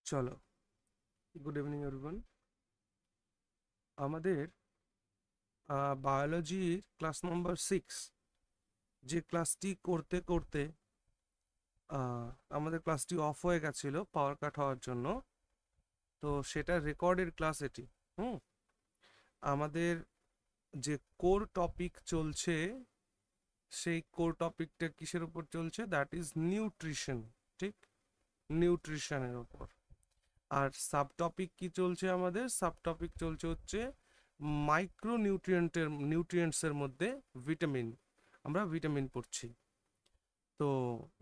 চলো, good evening everyone. আমাদের বায়োলজির class number 6 যে ক্লাসটি করতে করতে আমাদের ক্লাসটি অফ হয়ে গেছিল পাওয়ার কাট হওয়ার জন্য। তো সেটা রেকর্ডের ক্লাস এটি। হুম আমাদের যে কোর টপিক চলছে, সেই কোর টপিকটা কিসের উপর চলছে? That is nutrition. ঠিক, নিউট্রিশনের উপর। আর সাব টপিক কি চলছে? আমাদের সাব টপিক চলছে হচ্ছে মাইক্রো নিউট্রিয়েন্টসের মধ্যে ভিটামিন। আমরা ভিটামিন পড়ছি। তো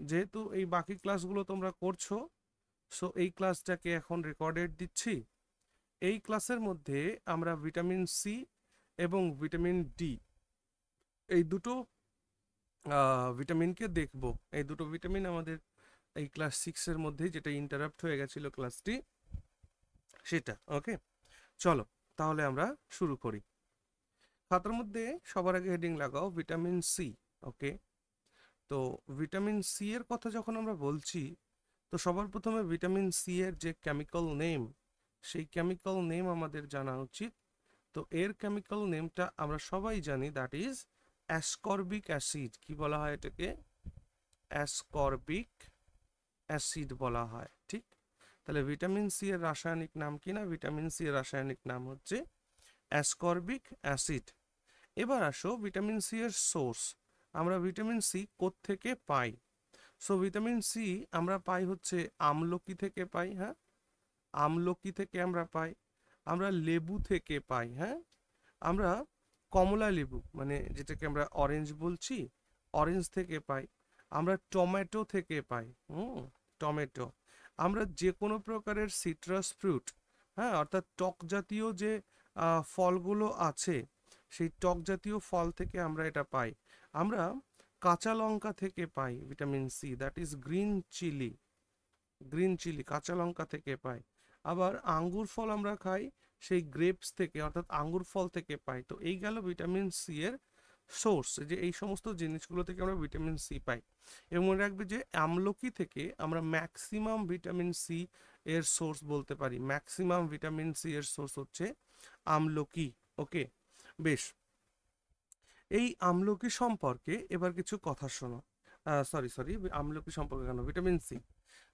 যেহেতু এই বাকি ক্লাসগুলো তোমরা করছো, সো এই ক্লাসটাকে এখন রেকর্ডেড দিচ্ছি। এই ক্লাসের মধ্যে আমরা ভিটামিন সি এবং ভিটামিন ডি এই দুটো ভিটামিনকে দেখব। এই দুটো ভিটামিন আমাদের এই ক্লাস 6-এর মধ্যেই, যেটা ইন্টারাপ্ট হয়ে গেছিল ক্লাসটি, সেটা। ওকে, চলো তাহলে আমরা শুরু করি। খাতার মধ্যে সবার আগে হেডিং লাগাও ভিটামিন সি। ওকে, তো ভিটামিন সি এর কথা যখন আমরা বলছি, তো সবার প্রথমে ভিটামিন সি এর যে কেমিক্যাল নেম, সেই কেমিক্যাল নেম আমাদের জানা উচিত। তো এর কেমিক্যাল নেমটা আমরা সবাই জানি, দ্যাট ইজ অ্যাসকর্বিক অ্যাসিড। কি বলা হয় এটাকে? অ্যাসকর্বিক অ্যাসিড বলা হয়। ঠিক, তাহলে ভিটামিন সি এর রাসায়নিক নাম কি? না, ভিটামিন সি এর রাসায়নিক নাম হচ্ছে অ্যাসকর্বিক অ্যাসিড। এবার আসো ভিটামিন সি এর সোর্স। আমরা ভিটামিন সি কোত্থেকে পাই? সো ভিটামিন সি আমরা পাই হচ্ছে আমলকি থেকে পাই। হ্যাঁ, আমলকি থেকে আমরা পাই। আমরা লেবু থেকে পাই। হ্যাঁ, আমরা কমলা লেবু, মানে যেটাকে আমরা অরেঞ্জ বলছি, অরেঞ্জ থেকে পাই। আমরা টমেটো থেকে পাই। টমেটো। আমরা যে কোনো প্রকারের সিট্রাস ফ্রুট, হ্যাঁ, অর্থাৎ টক জাতীয় যে ফলগুলো আছে, সেই টক জাতীয় ফল থেকে আমরা এটা পাই। আমরা কাঁচা লঙ্কা থেকে পাই vitamin C, that is green chilli. Green chilli কাঁচা লঙ্কা থেকে পাই। আবার আঙ্গুর ফল আমরা খাই, সেই গ্রেপস থেকে, অর্থাৎ আঙ্গুর ফল থেকে পাই। তো এই গেল ভিটামিন সি এর সোর্স, যে এই সমস্ত জিনিসগুলো থেকে আমরা ভিটামিন সি পাই। এবং মনে রাখবে যে আমলকি থেকে আমরা ম্যাক্সিমাম ভিটামিন সি এর সোর্স বলতে পারি। ম্যাক্সিমাম ভিটামিন সি এর সোর্স হচ্ছে আমলকি। ওকে, বেশ। এই আমলকি সম্পর্কে এবার কিছু কথা শোনো। সরি সরি, আমলকি সম্পর্কে কেন, ভিটামিন সি।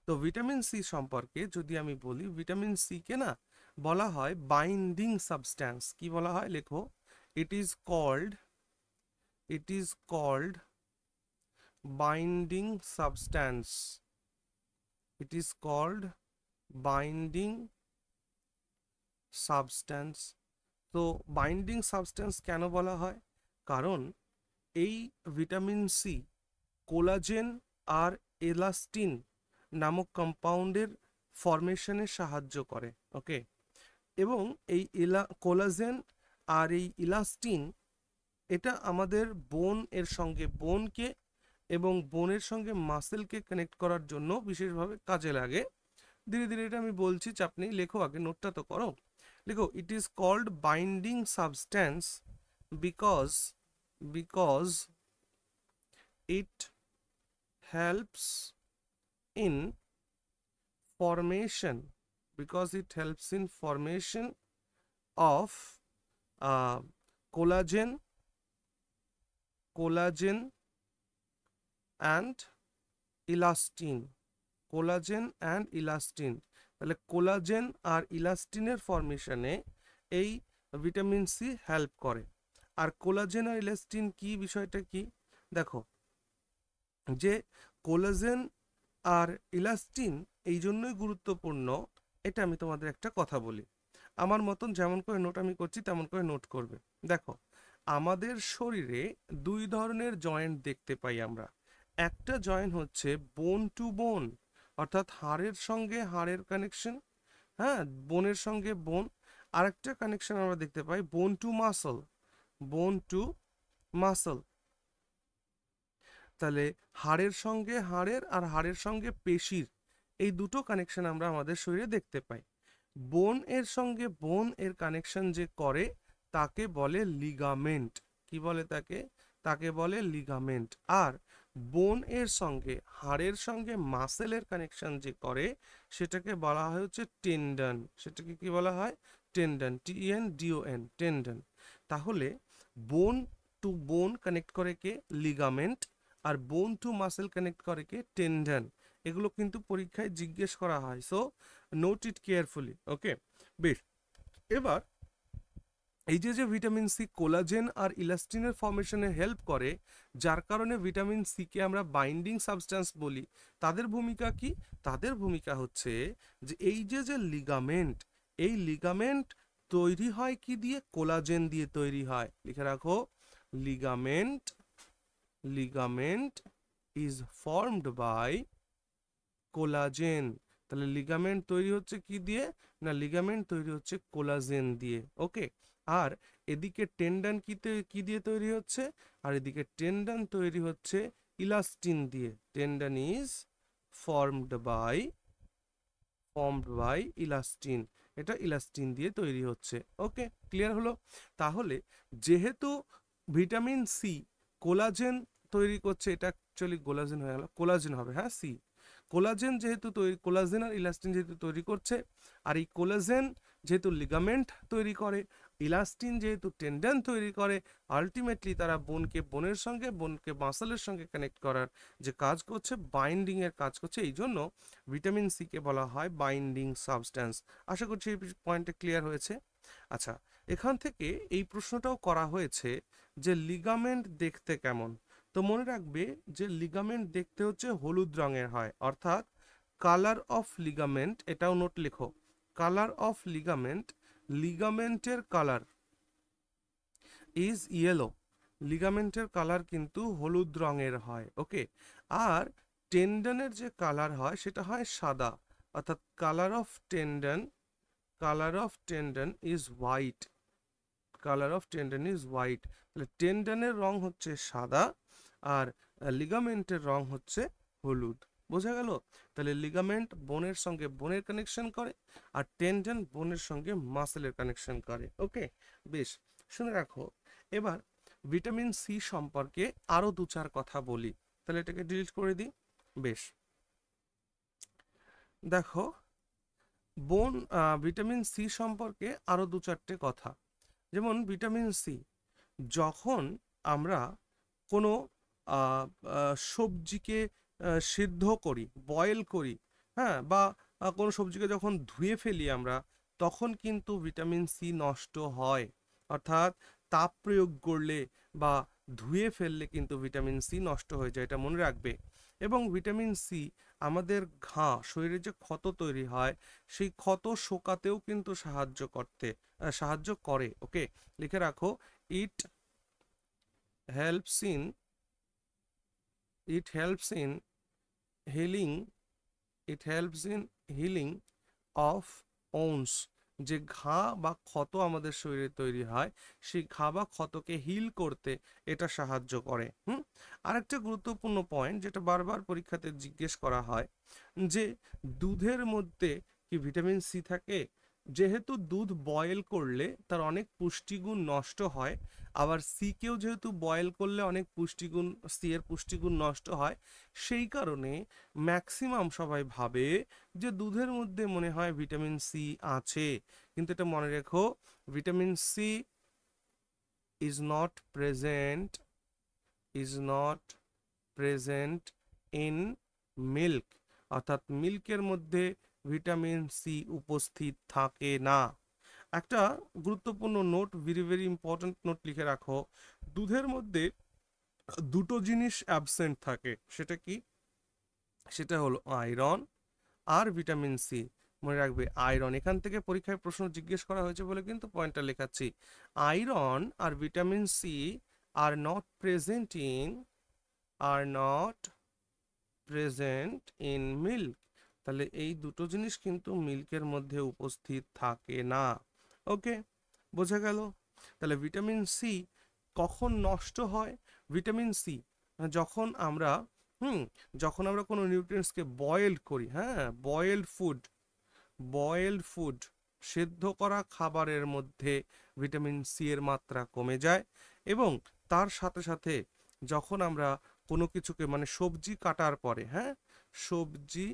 তো ভিটামিন সি সম্পর্কে যদি আমি বলি, ভিটামিন সি কে না বলা হয় বাইন্ডিং সাবস্ট্যান্স। কি বলা হয়? লেখো, it is called, it is called binding substance. It is called binding substance. তো বাইন্ডিং সাবস্ট্যান্স কেন বলা হয়? কারণ এই ভিটামিন সি কোলাজেন আর এলাস্টিন নামক কম্পাউন্ডের ফরমেশনে সাহায্য করে। ওকে, এবং এই কোলাজেন আর এই ইলাস্টিন, এটা আমাদের বোন এর সঙ্গে, বোনকে এবং বোনের সঙ্গে মাসেলকে কানেক্ট করার জন্য বিশেষভাবে কাজে লাগে। ধীরে ধীরে এটা আমি বলছি, চাপ নেই, লেখো, আগে নোটটা তো করো। লেখো, it is called binding substance because because it helps in formation, because it helps in formation of uh, collagen collagen and elastin, collagen and elastin. তাহলে কোলাজেন আর ইলাস্টিনের ফরমেশনে এই ভিটামিন সি হেল্প করে। আর কোলাজেন আর ইলাস্টিন কি, বিষয়টা কি? দেখো, যে collagen আর elastin এই জন্যই গুরুত্বপূর্ণ, এটা আমি তোমাদের একটা কথা বলি। আমার মতন যেমন করে নোট আমি করছি তেমন করে নোট করবে। দেখো, আমাদের শরীরে দুই ধরনের জয়েন্ট দেখতে পাই আমরা। একটা জয়েন্ট হচ্ছে বোন টু বোন, অর্থাৎ হাড়ের সঙ্গে হাড়ের কানেকশন। হ্যাঁ, বোনের সঙ্গে বোন। আরেকটা কানেকশন আমরা দেখতে পাই বোন টু মাসল, বোন টু মাসল। তাহলে হাড়ের সঙ্গে হাড়ের আর হাড়ের সঙ্গে পেশির, এই দুটো কানেকশন আমরা আমাদের শরীরে দেখতে পাই। বোন এর সঙ্গে বোন এর কানেকশন যে করে, তাকে বলে লিগামেন্ট। কি বলে তাকে? তাকে বলে লিগামেন্ট। আর বোন এর সঙ্গে, হাড়ের সঙ্গে মাসেলের কানেকশন যে করে সেটাকে বলা হয় হচ্ছে টেন্ডন। সেটাকে কি বলা হয়? Tendon, TENDON, tendon. তাহলে বোন টু বোন কানেক্ট করে কে? লিগামেন্ট। আর বোন টু মাসেল কানেক্ট করে কে? টেন্ডন। এগুলো কিন্তু পরীক্ষায় জিজ্ঞেস করা হয়, সো নোট ইট কেয়ারফুলি। ওকে, বেশ। এবার এই যে ভিটামিন সি কোলাজেন আর ইলাস্টিনের ফর্মেশনে হেল্প করে, যার কারণে ভিটামিন সি কে আমরা বাইন্ডিং সাবস্ট্যান্স বলি। তাদের ভূমিকা কি? তাদের ভূমিকা হচ্ছে যে এই যে লিগামেন্ট, এই লিগামেন্ট তৈরি হয় কি দিয়ে? কোলাজেন দিয়ে তৈরি হয়। লিখে রাখো, ligament, ligament is formed by collagen. তাহলে লিগামেন্ট তৈরি হচ্ছে কি দিয়ে? না, লিগামেন্ট তৈরি হচ্ছে কোলাজেন দিয়ে। ওকে, আর এদিকে টেন্ডন কি দিয়ে তৈরি হচ্ছে? আর এদিকে টেন্ডন তৈরি হচ্ছে ইলাস্টিন দিয়ে। Tendon is formed by elastin. এটা ইলাস্টিন দিয়ে তৈরি হচ্ছে। ওকে, ক্লিয়ার হলো? তাহলে যেহেতু ভিটামিন সি কোলাজেন তৈরি করছে, এটা অ্যাকচুয়ালি কোলাজেন হয়ে গেল, কোলাজেন হবে, হ্যাঁ, সি। কোলাজেন যেহেতু তৈরি, কোলাজেন আর ইলাস্টিন যেহেতু তৈরি করছে, আর এই কোলাজেন যেহেতু লিগামেন্ট তৈরি করে, ইলাস্টিন যেহেতু টেন্ডন তৈরি করে, আলটিমেটলি তারা বোনকে বোনের সঙ্গে, বোনকে মাসেলের সঙ্গে কানেক্ট করার যে কাজ করছে, বাইন্ডিং এর কাজ করছে। এই জন্য ভিটামিন সি কে বলা হয় বাইন্ডিং সাবস্ট্যান্স। আশা করছি এই পয়েন্টে ক্লিয়ার হয়েছে। আচ্ছা, এখান থেকে এই প্রশ্নটাও করা হয়েছে যে লিগামেন্ট দেখতে কেমন। তো মনে রাখবে যে লিগামেন্ট দেখতে হচ্ছে হলুদ রঙের হয়, অর্থাৎ কালার অফ লিগামেন্ট, এটাও নোট লেখো, কালার অফ লিগামেন্ট, লিগামেন্টের কালার ইজ ইয়েলো। লিগামেন্টের কালার কিন্তু হলুদ রঙের হয়। ওকে, আর টেন্ডনের যে কালার হয় সেটা হয় সাদা, অর্থাৎ colour of tendon, colour of tendon is white, colour of tendon is white. তাহলে টেন্ডনের রং হচ্ছে সাদা, আর লিগামেন্টের রং হচ্ছে হলুদ। বোঝা গেল? তাহলে লিগামেন্ট বোনের সঙ্গে বোনের কানেকশন করে, আর টেন্ডন বোনের সঙ্গে মাসেলের কানেকশন করে। ওকে, বেশ, শুনে রাখো। এবার ভিটামিন সি সম্পর্কে আরো দু চার কথা বলি। তাহলে এটাকে ডিলিট করে দিই। বেশ, দেখো, ভিটামিন সি সম্পর্কে আরো দু চারটে কথা। যেমন ভিটামিন সি, যখন আমরা কোনো সবজিকে সিদ্ধ করি, বয়েল করি, হ্যাঁ, বা কোনো সবজিকে যখন ধুয়ে ফেলি আমরা, তখন কিন্তু ভিটামিন সি নষ্ট হয়। অর্থাৎ তাপ প্রয়োগ করলে বা ধুয়ে ফেললে কিন্তু ভিটামিন সি নষ্ট হয়ে যায়, এটা মনে রাখবে। এবং ভিটামিন সি আমাদের শরীরে যে ক্ষত তৈরি হয়, সেই ক্ষত শোকাতেও কিন্তু সাহায্য করে। ওকে, লিখে রাখো, ইট helps in healing, it helps in healing of wounds। যে ঘা বা ক্ষত আমাদের শরীরে তৈরি হয়, সেই ঘা বা ক্ষতকে হিল করতে এটা সাহায্য করে। আরেকটা গুরুত্বপূর্ণ পয়েন্ট যেটা বারবার পরীক্ষাতে জিজ্ঞেস করা হয়, যে দুধের মধ্যে কি ভিটামিন সি থাকে? যেহেতু দুধ বয়েল করলে তার অনেক পুষ্টিগুণ নষ্ট হয়, আবার সিকেও যেহেতু বয়েল করলে অনেক পুষ্টিগুণ, সি এর পুষ্টিগুণ নষ্ট হয়, সেই কারণে ম্যাক্সিমাম সবাই ভাবে যে দুধের মধ্যে মনে হয় ভিটামিন সি আছে। কিন্তু এটা মনে রেখো, vitamin C is not present in milk, অর্থাৎ মিল্কের মধ্যে ভিটামিন সি উপস্থিত থাকে না। একটা গুরুত্বপূর্ণ note, very very important note লিখে রাখো, দুধের মধ্যে দুটো জিনিস অ্যাবসেন্ট থাকে। সেটা কি? সেটা হলো আয়রন আর ভিটামিন সি। মনে রাখবে, আয়রন, এখান থেকে পরীক্ষায় প্রশ্ন জিজ্ঞেস করা হয়েছে বলে কিন্তু পয়েন্টটা লেখাচ্ছি। আয়রন আর vitamin C are not present in milk. তাহলে এই দুটো জিনিস কিন্তু মিল্কের মধ্যে উপস্থিত থাকে না। ওকে, বোঝা গেল? তাহলে ভিটামিন সি কখন নষ্ট হয়? ভিটামিন সি যখন আমরা কোনো নিউট্রিয়েন্টসকে বয়েল করি, হ্যাঁ, বয়েলড ফুড, সেদ্ধ করা খাবারের মধ্যে ভিটামিন সি এর মাত্রা কমে যায়। এবং তার সাথে সাথে যখন আমরা কোনো কিছুকে মানে সবজি কাটার পরে, হ্যাঁ, সবজি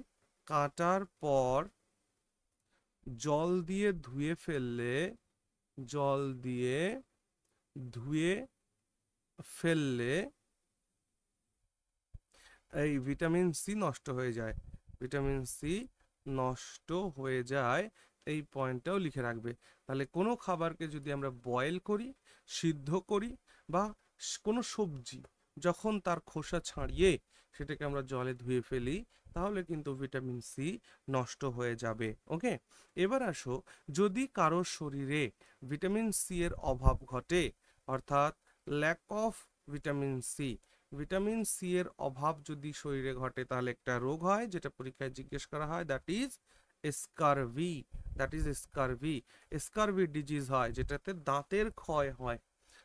কাটার পর জল দিয়ে ধুয়ে ফেললে, জল দিয়ে ধুয়ে ফেললে এই ভিটামিন সি নষ্ট হয়ে যায়, ভিটামিন সি নষ্ট হয়ে যায়, এই পয়েন্টটাও লিখে রাখবে। তাহলে কোনো খাবারকে যদি আমরা বয়েল করি, সিদ্ধ করি, বা কোনো সবজি যখন তার খোসা ছাড়িয়ে সেটাকে আমরা জলে ধুয়ে ফেলি, তাহলে কিন্তু ভিটামিন সি নষ্ট হয়ে যাবে। ওকে, এবার আসো, যদি কারো শরীরে ভিটামিন সি এর অভাব ঘটে, অর্থাৎ lack of vitamin C, vitamin C এর অভাব যদি শরীরে ঘটে, তাহলে একটা রোগ হয় যেটা পরীক্ষায় জিজ্ঞেস করা হয়, that is scurvy, that is scurvy, scurvy disease হয়, যেটাতে দাঁতের ক্ষয় হয়,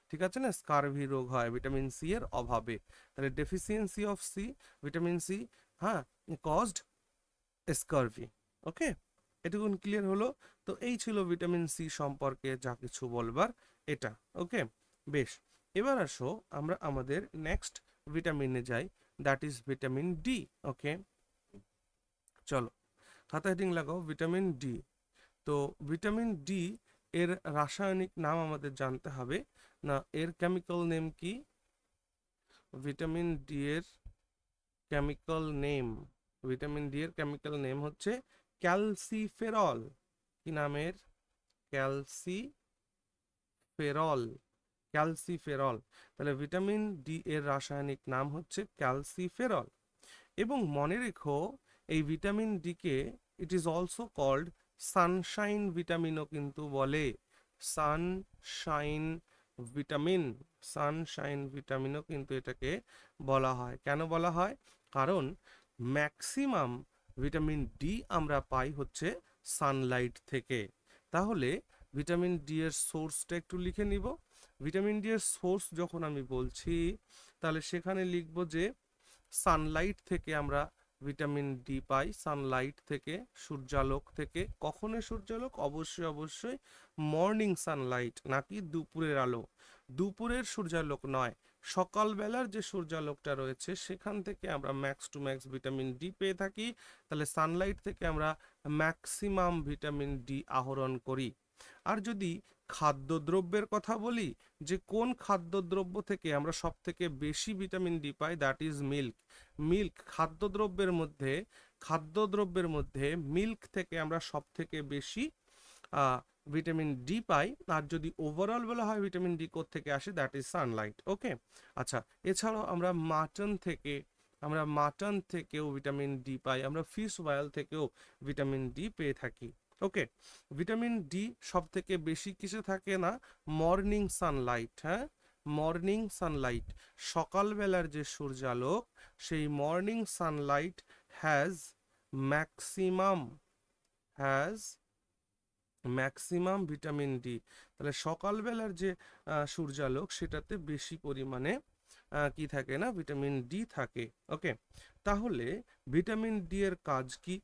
ঠিক আছে না, স্কারভি রোগ হয় ভিটামিন সি এর অভাবে। তাহলে deficiency of C, vitamin C, হ্যাঁ, কজড স্কারভি। ওকে, এটুকুন ক্লিয়ার হলো? তো এই ছিল ভিটামিন সি সম্পর্কে যা কিছু বলবার এটা। ওকে, বেশ, এবার আসো আমরা আমাদের নেক্সট ভিটামিনে যাই, that is vitamin D. Okay, চলো খাতা হেডিং লাগাও ভিটামিন ডি। তো ভিটামিন ডি এর রাসায়নিক নাম আমাদের জানতে হবে না, এর কেমিক্যাল নেম কি? ভিটামিন ডি এর কেমিক্যাল নেম, ভিটামিন ডি এর কেমিক্যাল নেম হচ্ছে ক্যালসিফেরল। কি নামের? Calciferol, calciferol. তাহলে ভিটামিন ডি এর রাসায়নিক নাম হচ্ছে ক্যালসিফেরল। এবং মনে রেখো, এই ভিটামিন ডি কে it is also called sunshine ভিটামিনও কিন্তু বলে, সানশাইন ভিটামিন, সানশাইন ভিটামিনও কিন্তু এটাকে বলা হয়। কেন বলা হয়? কারণ ম্যাক্সিমাম ভিটামিন ডি আমরা পাই হচ্ছে সানলাইট থেকে। তাহলে ভিটামিন ডি এর সোর্সটা একটু লিখে নিব। ভিটামিন ডি এর সোর্স যখন আমি বলছি, তাহলে সেখানে লিখব যে সানলাইট থেকে আমরা ভিটামিন ডি পাই, সানলাইট থেকে, সূর্যালোক থেকে। কখনো সূর্যালোক? অবশ্যই অবশ্যই মর্নিং সানলাইট, নাকি দুপুরের আলো, দুপুরের সূর্যালোক নয়, সকালবেলার যে সূর্যালোকটা রয়েছে সেখান থেকে আমরা max to max vitamin D পেয়ে থাকি। তাহলে সানলাইট থেকে আমরা ম্যাক্সিমাম ভিটামিন ডি আহরণ করি। আর যদি খাদ্যদ্রব্যের কথা বলি, যে কোন খাদ্যদ্রব্য থেকে আমরা সব থেকে বেশি ভিটামিন ডি পাই, দ্যাট ইজ মিল্ক। মিল্ক খাদ্যদ্রব্যের মধ্যে মিল্ক থেকে আমরা সব থেকে বেশি ভিটামিন ডি পাই। আর যদি ওভারঅল বলা হয় ভিটামিন ডি কোথা থেকে আসে, দ্যাট ইজ সানলাইট। ওকে, আচ্ছা, এছাড়াও আমরা মাটন থেকেও ভিটামিন ডি পাই, আমরা ফিশ অয়েল থেকেও ভিটামিন ডি পেয়ে থাকি। ওকে, ভিটামিন ডি সব থেকে বেশি কিসে থাকে না? Morning Sunlight. হ্যাঁ, মর্নিং সানলাইট, সকালবেলার যে সূর্যালোক, সেই morning Sunlight has maximum vitamin D. তাহলে সকালবেলার যে সূর্যালোক, সেটাতে বেশি পরিমাণে কি থাকে না, ভিটামিন ডি থাকে। ওকে, তাহলে ভিটামিন ডি এর কাজ কি?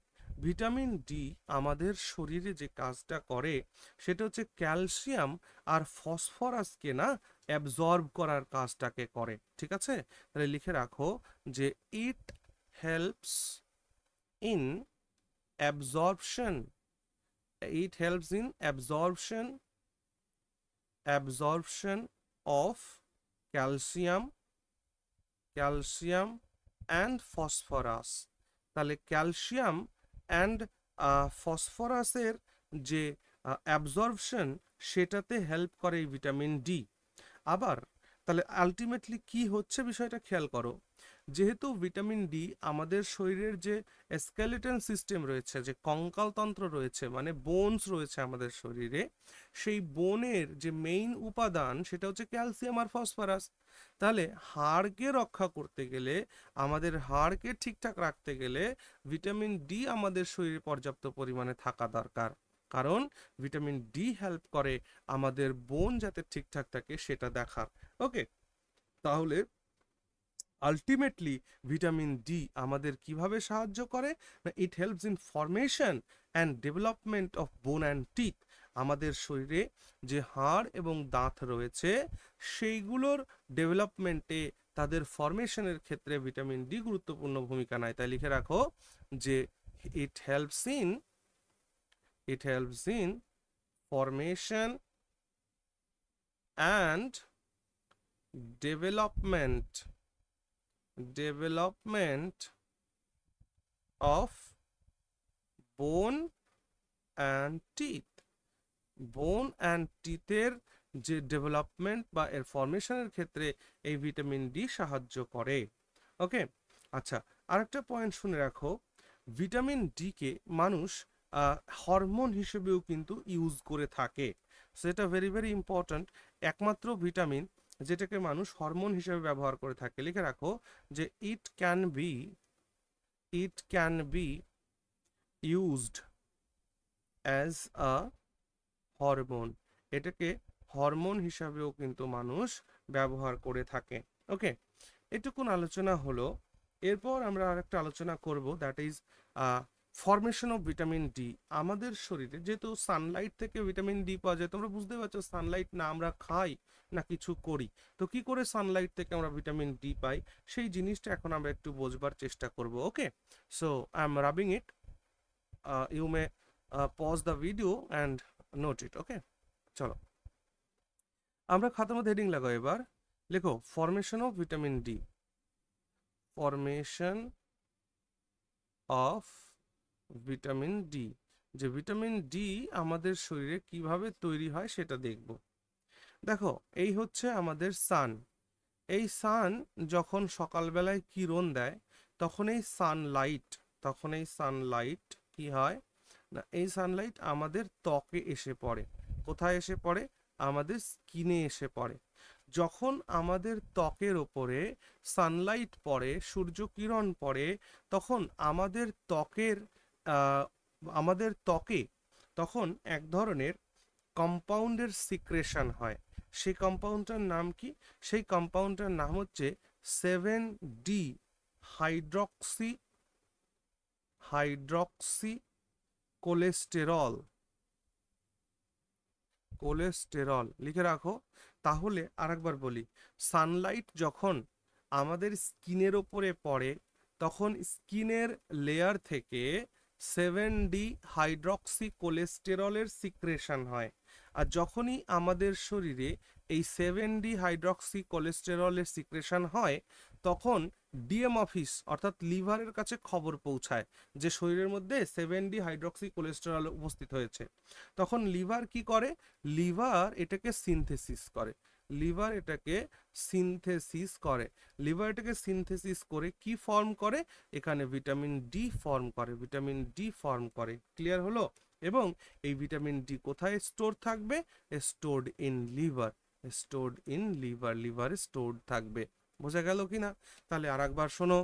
ভিটামিন ডি আমাদের শরীরে যে কাজটা করে সেটা হচ্ছে ক্যালসিয়াম আর ফসফরাসকে না অ্যাবজর্ব করার কাজটাকে করে। ঠিক আছে, তাহলে লিখে রাখো যে it helps in absorption, it helps in absorption of calcium and phosphorus। তাহলে ক্যালসিয়াম অ্যান্ড ফসফরাসের যে অ্যাবজর্পশন, সেটাতে হেল্প করে এই ভিটামিন ডি। আবার তাহলে আলটিমেটলি কি হচ্ছে বিষয়টা খেয়াল করো, যেহেতু ভিটামিন ডি আমাদের শরীরের যে স্কেলেটন সিস্টেম রয়েছে, যে কঙ্কালতন্ত্র রয়েছে, মানে বোনস রয়েছে আমাদের শরীরে, সেই বোনের যে মেইন উপাদান সেটা হচ্ছে ক্যালসিয়াম আর ফসফরাস। তাহলে হাড়কে রক্ষা করতে গেলে, আমাদের হাড়কে ঠিকঠাক রাখতে গেলে ভিটামিন ডি আমাদের শরীরে পর্যাপ্ত পরিমাণে থাকা দরকার। কারণ ভিটামিন ডি হেল্প করে আমাদের বোন যাতে ঠিকঠাক থাকে সেটা দেখার। ওকে, তাহলে আলটিমেটলি ভিটামিন ডি আমাদের কিভাবে সাহায্য করে? না, ইট helps in formation and development of বোন অ্যান্ড টিথ। আমাদের শরীরে যে হাড় এবং দাঁত রয়েছে সেইগুলোর ডেভেলপমেন্টে, তাদের ফরমেশনের ক্ষেত্রে ভিটামিন ডি গুরুত্বপূর্ণ ভূমিকা নেয়। তাই লিখে রাখো যে it helps in formation and development of bone and teeth। Bone and টিথের যে ডেভেলপমেন্ট বা এর ফরমেশনের ক্ষেত্রে এই ভিটামিন ডি সাহায্য করে। ওকে, আচ্ছা, আরেকটা পয়েন্ট শুনে রাখো, ভিটামিন ডি কে মানুষ হরমোন হিসেবেও কিন্তু ইউজ করে থাকে। সেটা ভেরি ভেরি ইম্পর্ট্যান্ট। একমাত্র ভিটামিন যেটাকে মানুষ হরমোন হিসেবে ব্যবহার করে থাকে, লিখে রাখো যে it can be used as a hormone. এটাকে হরমোন হিসাবেও কিন্তু মানুষ ব্যবহার করে থাকে। ওকে, এটুকুন আলোচনা হলো। এরপর আমরা আরেকটা আলোচনা করব, that is formation of vitamin D. আমাদের শরীরে যেহেতু সানলাইট থেকে ভিটামিন ডি পাওয়া যায়, তোমরা বুঝতে পারছো সানলাইট না আমরা খাই না কিছু করি, তো কি করে সানলাইট থেকে আমরা ভিটামিন ডি পাই সেই জিনিসটা এখন আমরা একটু বোঝবার চেষ্টা করব। Okay, so I am rubbing it, you may pause the video and note it. Okay, চলো আমরা খাতার মধ্যে হেডিং লাগাও। এবার লেখো formation of vitamin D. Formation of vitamin D, যে ভিটামিন ডি আমাদের শরীরে কিভাবে তৈরি হয় সেটা দেখব। দেখো, এই হচ্ছে আমাদের সান। এই সান যখন সকালবেলায় কিরণ দেয় তখন এই সানলাইট কি হয় না, এই সানলাইট আমাদের ত্বকে এসে পড়ে। কোথায় এসে পড়ে? আমাদের স্কিনে এসে পড়ে। যখন আমাদের ত্বকের ওপরে সানলাইট পড়ে, সূর্যকিরণ পড়ে, তখন আমাদের ত্বকে তখন এক ধরনের কম্পাউন্ডের সিক্রেশন হয়। সেই কম্পাউন্ডটার নাম কি? সেই কম্পাউন্ডটার নাম হচ্ছে 7D হাইড্রক্সি কোলেস্টেরল। লিখে রাখো। তাহলে আরেকবার বলি, সানলাইট যখন আমাদের স্কিনের ওপরে পড়ে তখন স্কিনের লেয়ার থেকে 7D হাইড্রক্সি কোলেস্টেরলের সিক্রেশন হয়। আর যখনই আমাদের শরীরে এই 7D হাইড্রক্সি কোলেস্টেরলের সিক্রেশন হয় তখন ডিএম অফিস অর্থাৎ লিভারের কাছে খবর পৌঁছায় যে শরীরের মধ্যে 7D হাইড্রক্সি কোলেস্টেরল উপস্থিত হয়েছে। তখন লিভার কি করে? লিভার এটাকে সিনথেসিস করে কি ফর্ম করে? এখানে ভিটামিন ডি ফর্ম করে। ক্লিয়ার হলো? এবং এই ভিটামিন ডি কোথায় স্টোর থাকবে? লিভারে স্টোরড থাকবে। বোঝা গেল কিনা? তাহলে আরেকবার শোনো।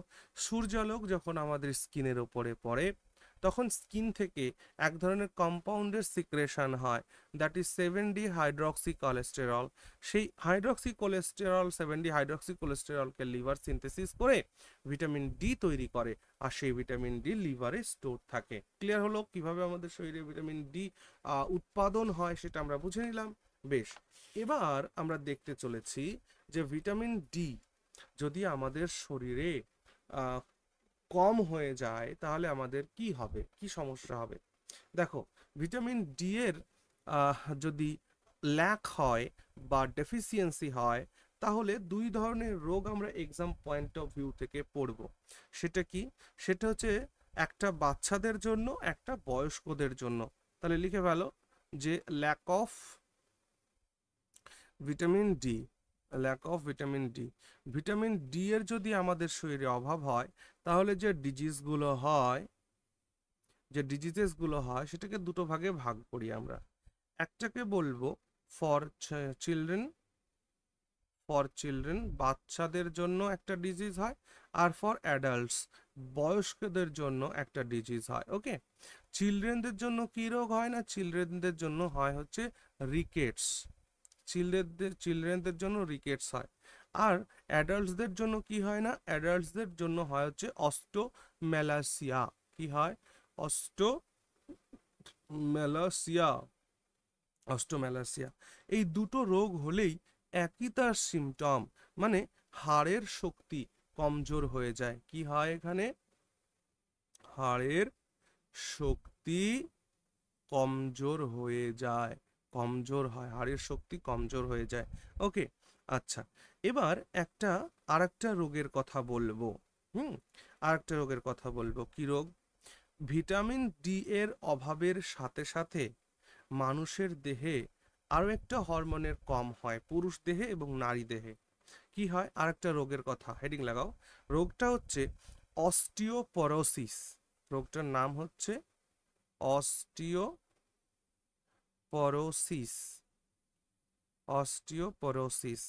সূর্যালোক যখন আমাদের স্কিনের ওপরে পড়ে তখন স্কিন থেকে এক ধরনের কম্পাউন্ডের সিক্রেশন হয়, that is 7D hydroxy cholesterol. সেই হাইড্রক্সি 7D হাইড্রক্সি কোলেস্টেরলকে লিভার সিনথেসিস করে ভিটামিন ডি তৈরি করে, আর সেই ভিটামিন ডি লিভারে স্টোর থাকে। ক্লিয়ার হলো কিভাবে আমাদের শরীরে ভিটামিন ডি উৎপাদন হয় সেটা আমরা বুঝে নিলাম। বেশ, এবার আমরা দেখতে চলেছি যে ভিটামিন ডি যদি আমাদের শরীরে কম হয়ে যায় তাহলে আমাদের কি হবে, কি সমস্যা হবে? দেখো, ভিটামিন ডি এর যদি ল্যাক হয় বা ডেফিসিয়েন্সি হয় তাহলে দুই ধরনের রোগ আমরা এক্সাম পয়েন্ট অফ ভিউ থেকে পড়ব। সেটা কি? সেটা হচ্ছে একটা বাচ্চাদের জন্য, একটা বয়স্কদের জন্য। তাহলে লিখে ফেলো যে lack of vitamin D. Vitamin D এর যদি আমাদের শরীরে অভাব হয় তাহলে যে ডিজিজেসগুলো হয় সেটাকে দুটো ভাগে ভাগ করি আমরা। একটাকে বলবো ফর চিলড্রেন, বাচ্চাদের জন্য একটা ডিজিজ হয়, আর ফর অ্যাডাল্টস, বয়স্কদের জন্য একটা ডিজিজ হয়। ওকে, চিলড্রেনদের জন্য কি রোগ হয় না? চিলড্রেনদের জন্য হয় হচ্ছে রিকেটস। চিলড্রেনদের জন্য রিকেটস হয়। আর অ্যাডাল্টসদের জন্য কি হয় না? অ্যাডাল্টসদের জন্য হয় হচ্ছে অস্টোম্যালাসিয়া। কি হয়? অস্টোম্যালাসিয়া। অস্টোম্যালাসিয়া। এই দুটো রোগ হলেই একই তার সিমটম, মানে হাড়ের শক্তি কমজোর হয়ে যায়। কি হয় এখানে? হাড়ের শক্তি কমজোর হয়ে যায়, কমজোর হয়, হাড়ের শক্তি কমজোর হয়ে যায়। ওকে, আচ্ছা, এবার আরেকটা রোগের কথা বলবো। আরেকটা রোগের কথা বলবো। কি রোগ? ভিটামিন ডি এর অভাবের সাথে সাথে মানুষের দেহে আরো একটা হরমোনের কম হয়, পুরুষ দেহে এবং নারী দেহে। কি হয়? আরেকটা রোগের কথা, হেডিং লাগাও। রোগটা হচ্ছে অস্টিওপরোসিস। রোগটার নাম হচ্ছে অস্টিওপরোসিস। অস্টিওপরোসিস,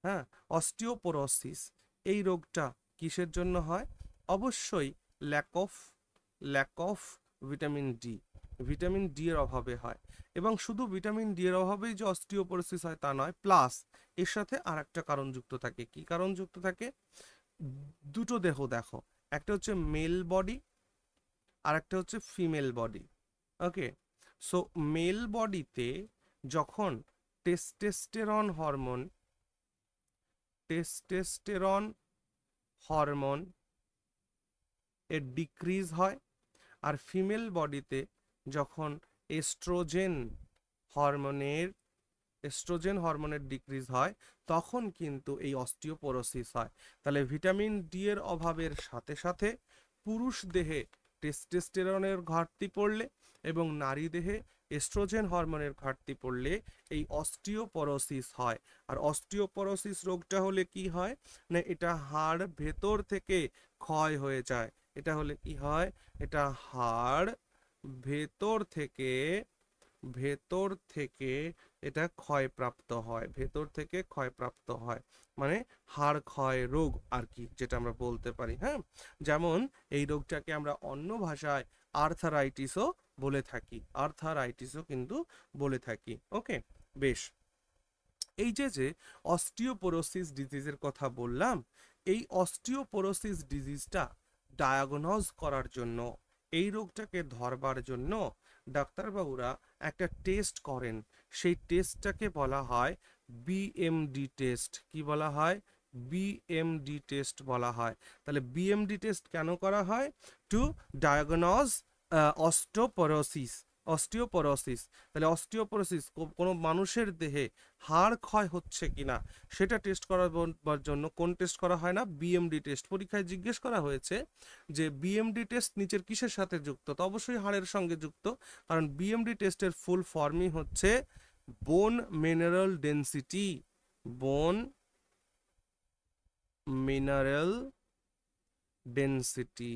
হ্যাঁ, অস্টিওপরোসিস। এই রোগটা কিসের জন্য হয়? অবশ্যই lack of vitamin D, vitamin D এর অভাবে হয়। এবং শুধু ভিটামিন ডি এর অভাবেই যে অস্টিওপরোসিস হয় তা নয়, প্লাস এর সাথে আর একটা কারণ যুক্ত থাকে। কি কারণ যুক্ত থাকে? দুটো দেহ দেখো, একটা হচ্ছে মেল বডি আর একটা হচ্ছে ফিমেল বডি। ওকে, সো মেল বডিতে যখন টেস্টোস্টেরন হরমোন টেস্টোস্টেরন হরমোন এর ডিক্রিজ হয়, আর ফিমেল বডিতে যখন এস্ট্রোজেন হরমোনের ডিক্রিজ হয়, তখন কিন্তু এই অস্টিওপোরোসিস হয়। তাহলে ভিটামিন ডি এর অভাবের সাথে সাথে পুরুষ দেহে টেস্টোস্টেরনের ঘাটতি পড়লে এবং নারী দেহে এস্ট্রোজেন হরমোনের ঘাটতি পড়লে এই অস্টিওপোরোসিস হয়। আর অস্টিওপোরোসিস রোগটা হলে কি হয় না, এটা হাড় ভেতর থেকে ক্ষয় হয়ে যায়। এটা হলে কি হয়? এটা হাড় ভেতর থেকে ভেতর থেকে এটা ক্ষয়প্রাপ্ত হয়, ভেতর থেকে ক্ষয়প্রাপ্ত হয়, মানে হাড় ক্ষয় রোগ আর কি, যেটা আমরা বলতে পারি। হ্যাঁ, যেমন এই রোগটাকে আমরা অন্য ভাষায় আর্থারাইটিসও বলে থাকি, আর্থারাইটিসও কিন্তু বলে থাকি। ওকে, বেশ। এই যে অস্টিওপোরোসিস ডিজিজের কথা বললাম, এই অস্টিওপোরোসিস ডিজিজটা ডায়াগনোজ করার জন্য, এই রোগটাকে ধরবার জন্য ডাক্তারবাবুরা একটা টেস্ট করেন। সেই টেস্টটাকে বলা হয় বিএমডি টেস্ট। কি বলা হয়? বিএমডি টেস্ট বলা হয়। তাহলে বিএমডি টেস্ট কেন করা হয়? To diagnose osteoporosis. অস্টিওপোরোসিস, তাহলে অস্টিওপোরোসিস কোনো মানুষের দেহে হাড় ক্ষয় হচ্ছে কিনা সেটা টেস্ট করার জন্য কোন টেস্ট করা হয় না? BMD test. পরীক্ষায় জিজ্ঞেস করা হয়েছে যে বিএমডি টেস্ট নিচের কিসের সাথে যুক্ত? তো অবশ্যই হাড়ের সঙ্গে যুক্ত, কারণ বিএমডি টেস্টের ফুল ফর্মই হচ্ছে বোন মিনারেল ডেন্সিটি। বোন মিনারেল ডেন্সিটি,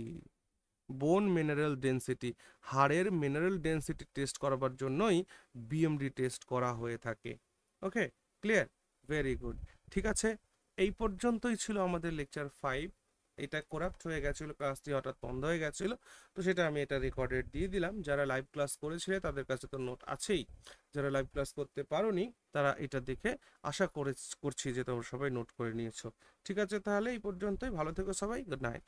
বোন মিনারেল ডেন্সিটি, হাড়ের মিনারেল ডেন্সিটি টেস্ট করাবার জন্যই বিএমডি টেস্ট করা হয়ে থাকে। ওকে, ক্লিয়ার? Very good. ঠিক আছে, এই পর্যন্তই ছিল আমাদের লেকচার 5। এটা করাপ্ট হয়ে গেছিলো, ক্লাসটি হঠাৎ বন্ধ হয়ে গেছিলো, তো সেটা আমি এটা রেকর্ডেড দিয়ে দিলাম। যারা লাইভ ক্লাস করেছিলে তাদের কাছে তো নোট আছেই, যারা লাইভ ক্লাস করতে পারোনি তারা এটা দেখে আশা করছি যে তোমরা সবাই নোট করে নিয়েছো। ঠিক আছে, তাহলে এই পর্যন্তই। ভালো থেকো সবাই, গুড নাইট।